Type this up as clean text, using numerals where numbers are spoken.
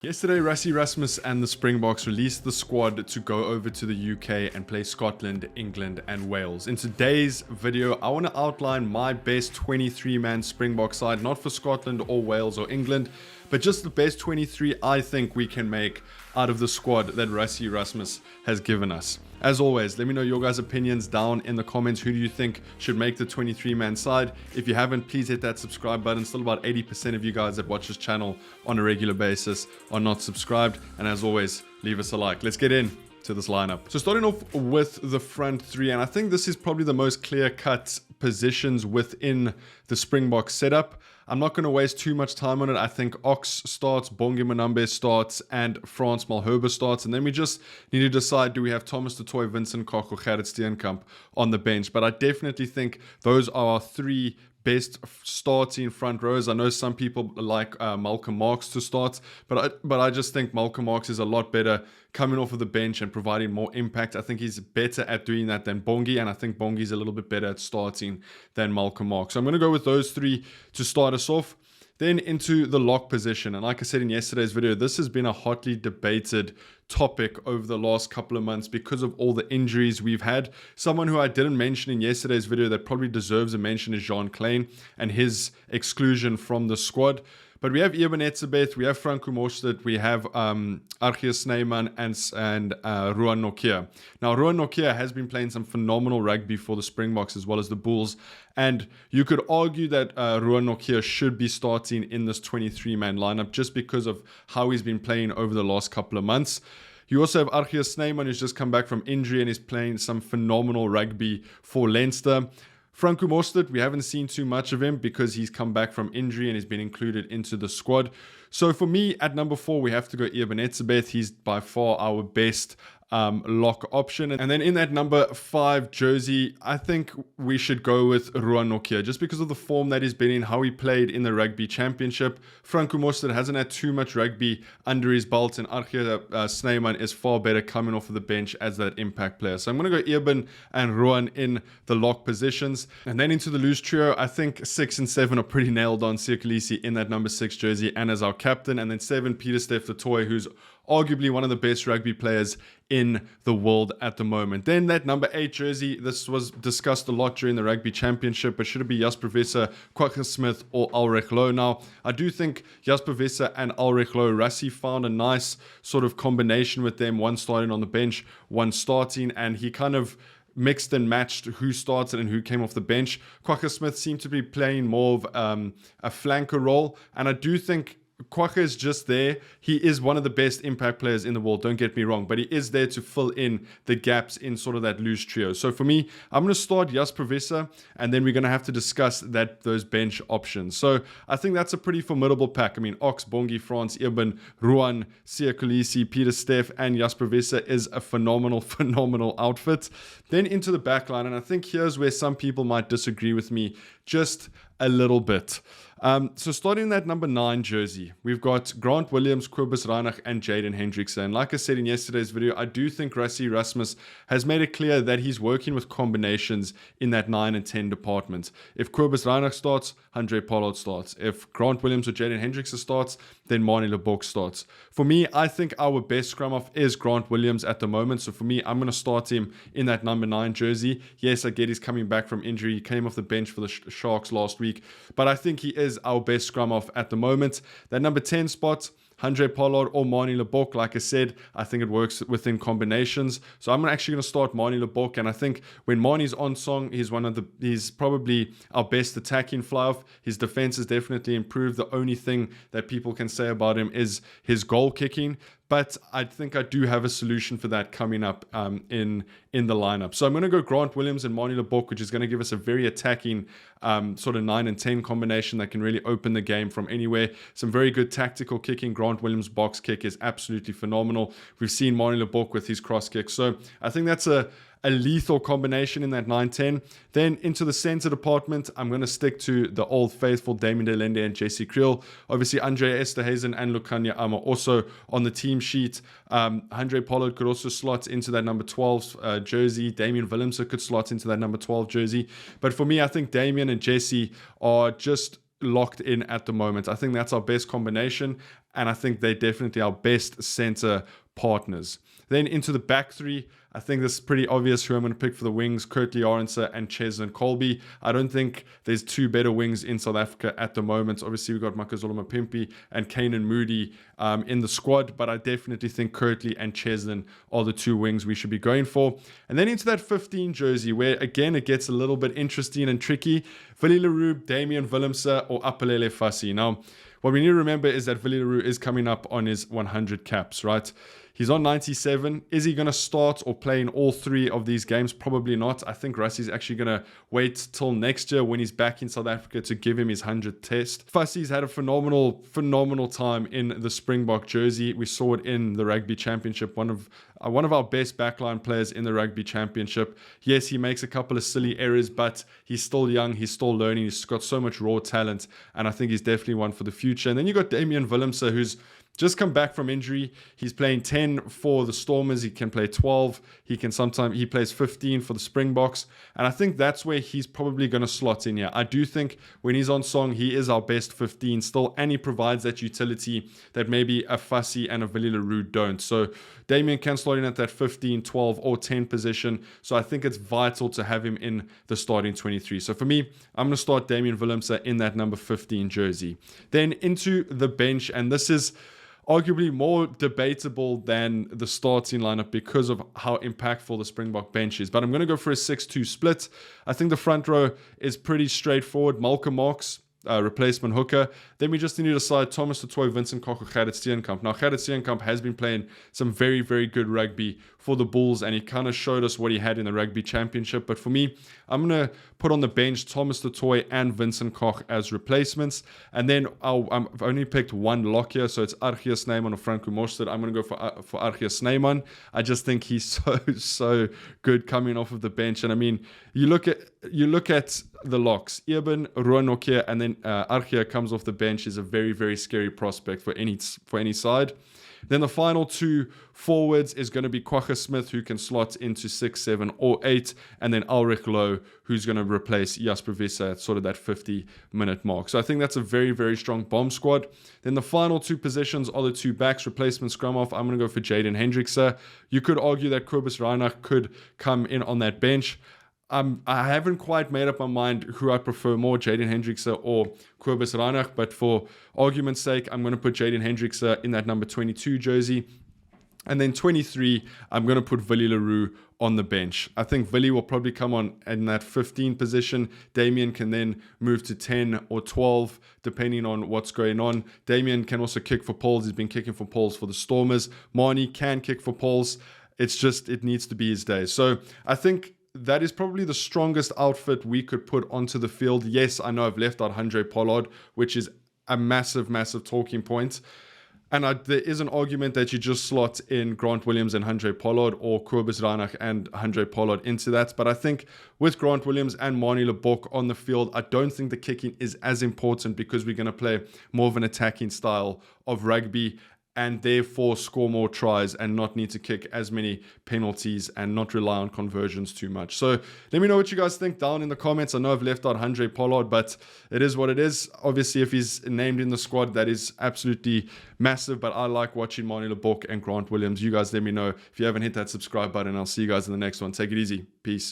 Yesterday, Rassie Rasmus and the Springboks released the squad to go over to the UK and play Scotland, England and Wales. In today's video, I want to outline my best 23-man Springbok side, not for Scotland or Wales or England, but just the best 23 I think we can make out of the squad that Rassie Rasmus has given us. As always, let me know your guys' opinions down in the comments. Who do you think should make the 23-man side? If you haven't, please hit that subscribe button. Still about 80% of you guys that watch this channel on a regular basis are not subscribed. And as always, leave us a like. Let's get in to this lineup. So starting off with the front three, and I think this is probably the most clear-cut positions within the Springbok setup. I'm not going to waste too much time on it. I think Ox starts, Bongi Manambe starts, and Frans Malherbe starts. And then we just need to decide, do we have Thomas du Toit, Vincent Koch, or Gerrit Steenkamp on the bench? But I definitely think those are our three best starting front rows. I know some people like Malcolm Marx to start, but I just think Malcolm Marx is a lot better coming off of the bench and providing more impact. I think he's better at doing that than Bongi, and I think Bongi's a little bit better at starting than Malcolm Marx. So I'm going to go with those three to start us off. Then into the lock position. And like I said in yesterday's video, this has been a hotly debated topic over the last couple of months because of all the injuries we've had. Someone who I didn't mention in yesterday's video that probably deserves a mention is Jean Klein and his exclusion from the squad. But we have Eben Etzebeth, we have Franco Mostert, we have Archie Snyman and Ruan Nokia. Now, Ruan Nokia has been playing some phenomenal rugby for the Springboks as well as the Bulls. And you could argue that Ruan Nokia should be starting in this 23-man lineup just because of how he's been playing over the last couple of months. You also have Archie Snyman, who's just come back from injury and is playing some phenomenal rugby for Leinster. Franco Mostert, we haven't seen too much of him because he's come back from injury and he's been included into the squad. So for me, at number 4, we have to go Eben Etzebeth. He's by far our best lock option. And then in that number 5 jersey, I think we should go with Ruan Nokia just because of the form that he's been in, how he played in the Rugby Championship. Franco Mostert hasn't had too much rugby under his belt, and Archie Snyman is far better coming off of the bench as that impact player. So I'm going to go Eben and Ruan in the lock positions. And then into the loose trio, I think 6 and 7 are pretty nailed on. Siya Kolisi in that number 6 jersey and as our captain. And then 7, Pieter-Steph du Toit, who's arguably one of the best rugby players in the world at the moment. Then that number 8 jersey, this was discussed a lot during the Rugby Championship, but should it be Jasper Visser, Kwagga Smith, or Ulrich Loh? Now, I do think Jasper Visser and Ulrich Loh, Rassie found a nice sort of combination with them, one starting on the bench, one starting, and he kind of mixed and matched who started and who came off the bench. Kwagga Smith seemed to be playing more of a flanker role, and I do think Kwagga is just there. He is one of the best impact players in the world, don't get me wrong, but he is there to fill in the gaps in sort of that loose trio. So for me, I'm going to start Jasper Visser, and then we're going to have to discuss those bench options. So I think that's a pretty formidable pack. I mean, Ox, Bongi, Frans, Eben, Ruan, Siya Kolisi, Pieter-Steph, and Jasper Visser is a phenomenal outfit. Then into the back line, and I think here's where some people might disagree with me just a little bit. So starting that number 9 jersey, we've got Grant Williams, Kobus Reinach, and Jaden Hendrickson. Like I said in yesterday's video, I do think Rassie Rasmus has made it clear that he's working with combinations in that 9 and 10 department. If Kobus Reinach starts, Handré Pollard starts. If Grant Williams or Jaden Hendrickson starts, then Manie Libbok starts. For me, I think our best scrum off is Grant Williams at the moment. So for me, I'm going to start him in that number 9 jersey. Yes, I get he's coming back from injury. He came off the bench for the Sharks last week, but I think he is our best scrum off at the moment. That number 10 spot, Handré Pollard or Manie Libbok, like I said, I think it works within combinations. So I'm actually going to start Manie Libbok, and I think when Manie's on song, he's probably our best attacking fly-off. His defense has definitely improved. The only thing that people can say about him is his goal kicking. But I think I do have a solution for that coming up in the lineup. So I'm going to go Grant Williams and Manie Libbok, which is going to give us a very attacking sort of 9 and 10 combination that can really open the game from anywhere. Some very good tactical kicking. Grant Williams' box kick is absolutely phenomenal. We've seen Manie Libbok with his cross kick. So I think that's a lethal combination in that 9-10. Then into the center department, I'm going to stick to the old faithful Damien de Lende and Jesse Kriel. Obviously, Andre Esterhuizen and Lukhanyo Am are also on the team sheet. Handré Pollard could also slot into that number 12 jersey. Damien Willemse could slot into that number 12 jersey. But for me, I think Damien and Jesse are just locked in at the moment. I think that's our best combination. and I think they're definitely our best center partners. Then into the back three, I think this is pretty obvious who I'm going to pick for the wings: Kurtley Arendse and Cheslin Colby. I don't think there's two better wings in South Africa at the moment. Obviously, we've got Makazole Mapimpi and Kanan Moody in the squad, but I definitely think Kurtley and Cheslin are the two wings we should be going for. And then into that 15 jersey, where again it gets a little bit interesting and tricky: Willie Leroux, Damian Willemse, or Apelele Fassi. Now, what we need to remember is that Willie Leroux is coming up on his 100 caps, right? He's on 97. Is he going to start or play in all three of these games? Probably not. I think Rassie's actually going to wait till next year when he's back in South Africa to give him his 100th test. Fassi's had a phenomenal time in the Springbok jersey. We saw it in the Rugby Championship. One of our best backline players in the Rugby Championship. Yes, he makes a couple of silly errors, but he's still young. He's still learning. He's got so much raw talent, and I think he's definitely one for the future. And then you got Damian Willemse, who's just come back from injury. He's playing 10 for the Stormers. He can play 12. He plays 15 for the Springboks. And I think that's where he's probably going to slot in here. I do think when he's on song, he is our best 15 still. And he provides that utility that maybe a Fassi and a Willie Leroux don't. So Damian can slot in at that 15, 12 or 10 position. So I think it's vital to have him in the starting 23. So for me, I'm going to start Damian Willemse in that number 15 jersey. Then into the bench. And this is arguably more debatable than the starting lineup because of how impactful the Springbok bench is. But I'm going to go for a 6-2 split. I think the front row is pretty straightforward. Malcolm Marx, replacement hooker. Then we just need to decide Thomas du Toit, Vincent Koch, or Gerrit Steenkamp. Now, Gerrit Steenkamp has been playing some very, very good rugby for the Bulls, and he kind of showed us what he had in the Rugby Championship. But for me, I'm going to put on the bench Thomas du Toit and Vincent Koch as replacements. And then I've only picked one lock here, so it's Archie Snyman or Franco Mostert. I'm going to go for Archie Snyman. I just think he's so good coming off of the bench. And I mean, you look at the locks. Eben, Ruanokia, and then Archie comes off the bench is a very, very scary prospect for any side. Then the final two forwards is going to be Kwagga Smith, who can slot into 6, 7, or 8, and then Ulrich Lowe, who's going to replace Jasper Visser at sort of that 50-minute mark. So I think that's a very, very strong bomb squad. Then the final two positions are the two backs, replacement scrum half. I'm going to go for Jaden Hendrickse. You could argue that Kobus Reinach could come in on that bench. I haven't quite made up my mind who I prefer more, Jaden Hendrickse or Kobus Reinach, but for argument's sake, I'm going to put Jaden Hendrickse in that number 22 jersey. And then 23, I'm going to put Willie Leroux on the bench. I think Willie will probably come on in that 15 position. Damian can then move to 10 or 12, depending on what's going on. Damian can also kick for poles. He's been kicking for poles for the Stormers. Marnie can kick for poles. It's just, it needs to be his day. So I think that is probably the strongest outfit we could put onto the field. Yes, I know I've left out Handré Pollard, which is a massive, massive talking point. And there is an argument that you just slot in Grant Williams and Handré Pollard, or Kobus Reinach and Handré Pollard into that. But I think with Grant Williams and Manie Lebok on the field, I don't think the kicking is as important because we're going to play more of an attacking style of rugby, and therefore score more tries and not need to kick as many penalties and not rely on conversions too much. So let me know what you guys think down in the comments. I know I've left out Handré Pollard, but it is what it is. Obviously, if he's named in the squad, that is absolutely massive, but I like watching Manie Lebok and Grant Williams. You guys let me know if you haven't hit that subscribe button. I'll see you guys in the next one. Take it easy. Peace.